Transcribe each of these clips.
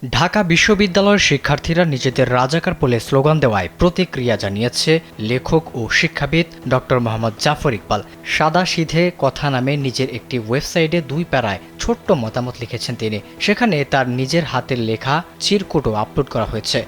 ঢাকা বিশ্ববিদ্যালয়ের শিক্ষার্থীরা নিজেদের রাজাকার বলে স্লোগান দেওয়ায় প্রতিক্রিয়া জানিয়েছে লেখক ও শিক্ষাবিদ ডক্টর মোহাম্মদ জাফর ইকবাল। সাদাসিধে কথা নামে নিজের একটি ওয়েবসাইটে 2 প্যারায় ছোট্ট মতামত লিখেছেন তিনি। সেখানে তার নিজের হাতের লেখা চিরকুটও আপলোড করা হয়েছে।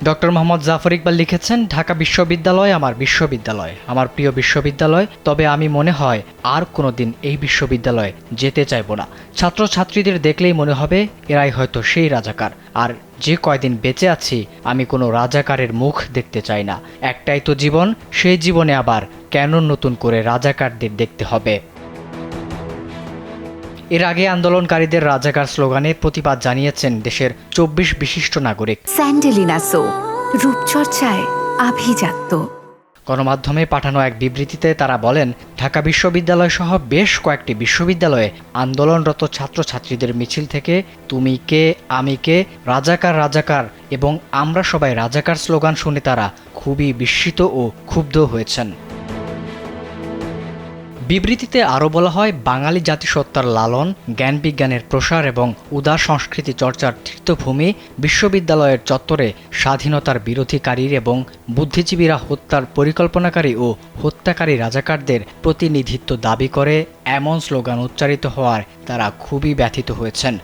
ডক্টর মোহাম্মদ জাফর ইকবাল লিখেছেন, ঢাকা বিশ্ববিদ্যালয় আমার বিশ্ববিদ্যালয়, আমার প্রিয় বিশ্ববিদ্যালয়। তবে আমি মনে হয় আর কোনোদিন এই বিশ্ববিদ্যালয়ে যেতে চাইব না। ছাত্রছাত্রীদের দেখলেই মনে হবে এরাই হয়তো সেই রাজাকার। আর যে কয়দিন বেঁচে আছি আমি কোনো রাজাকারের মুখ দেখতে চাই না। একটাই তো জীবন, সেই জীবনে আবার কেন নতুন করে রাজাকারদের দেখতে হবে। এর আগে আন্দোলনকারীদের রাজাকার স্লোগানে প্রতিবাদ জানিয়েছেন দেশের 24 বিশিষ্ট নাগরিক। স্যান্ডেলিনা সো, রূপচর্চায় আভিজাত্য। গণমাধ্যমে পাঠানো এক বিবৃতিতে তারা বলেন, ঢাকা বিশ্ববিদ্যালয় সহ বেশ কয়েকটি বিশ্ববিদ্যালয়ে আন্দোলনরত ছাত্রছাত্রীদের মিছিল থেকে তুমি কে, আমি কে, রাজাকার রাজাকার এবং আমরা সবাই রাজাকার স্লোগান শুনে তারা খুবই বিস্মিত ও ক্ষুব্ধ হয়েছেন। বিবৃতিতে আরও বলা হয়, বাঙালি জাতিসত্তার লালন, জ্ঞান বিজ্ঞানের প্রসার এবং উদার সংস্কৃতি চর্চার তীর্থভূমি বিশ্ববিদ্যালয়ের চত্বরে স্বাধীনতার বিরোধীকারীর এবং বুদ্ধিজীবীরা হত্যার পরিকল্পনাকারী ও হত্যাকারী রাজাকারদের প্রতিনিধিত্ব দাবি করে এমন স্লোগান উচ্চারিত হওয়ায় তারা খুবই ব্যথিত হয়েছেন।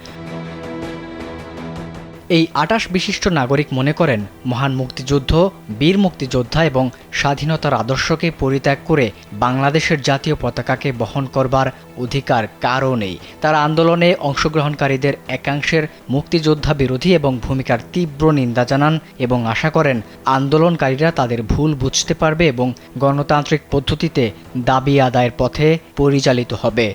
এই 28 বিশিষ্ট নাগরিক মনে করেন, মহান মুক্তিযুদ্ধ, বীর মুক্তিযোদ্ধা এবং স্বাধীনতার আদর্শকে পরিত্যাগ করে বাংলাদেশের জাতীয় পতাকাকে বহন করবার অধিকার কারও নেই। তারা আন্দোলনে অংশগ্রহণকারীদের একাংশের মুক্তিযোদ্ধা বিরোধী এবং ভূমিকার তীব্র নিন্দা জানান এবং আশা করেন আন্দোলনকারীরা তাদের ভুল বুঝতে পারবে এবং গণতান্ত্রিক পদ্ধতিতে দাবি আদায়ের পথে পরিচালিত হবে।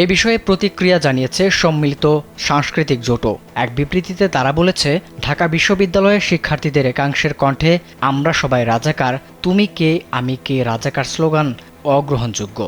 এ বিষয়ে প্রতিক্রিয়া জানিয়েছে সম্মিলিত সাংস্কৃতিক জোটও। এক বিবৃতিতে তারা বলেছে, ঢাকা বিশ্ববিদ্যালয়ের শিক্ষার্থীদের একাংশের কণ্ঠে আমরা সবাই রাজাকার, তুমি কে, আমি কে রাজাকার স্লোগান অগ্রহণযোগ্য।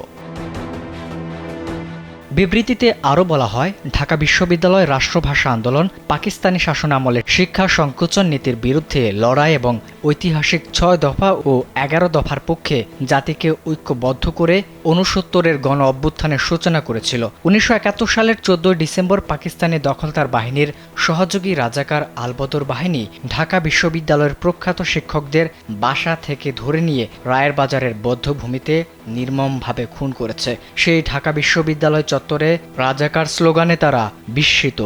বিবৃতিতে আরও বলা হয়, ঢাকা বিশ্ববিদ্যালয় রাষ্ট্রভাষা আন্দোলন, পাকিস্তানি শাসনামলের শিক্ষা সংকোচন নীতির বিরুদ্ধে লড়াই এবং ঐতিহাসিক 6 দফা ও 11 দফার পক্ষে জাতিকে ঐক্যবদ্ধ করে 69-এর গণ অভ্যুত্থানের সূচনা করেছিল। 1971 সালের 14 ডিসেম্বর পাকিস্তানি দখলদার বাহিনীর সহযোগী রাজাকার আলবদর বাহিনী ঢাকা বিশ্ববিদ্যালয়ের প্রখ্যাত শিক্ষকদের বাসা থেকে ধরে নিয়ে রায়ের বাজারের বধ্যভূমিতে নির্মমভাবে খুন করেছে। সেই ঢাকা বিশ্ববিদ্যালয় চত্বরে রাজাকার স্লোগানে তারা বিস্মিত।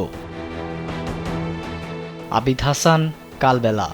আবিদ হাসান, কালবেলা।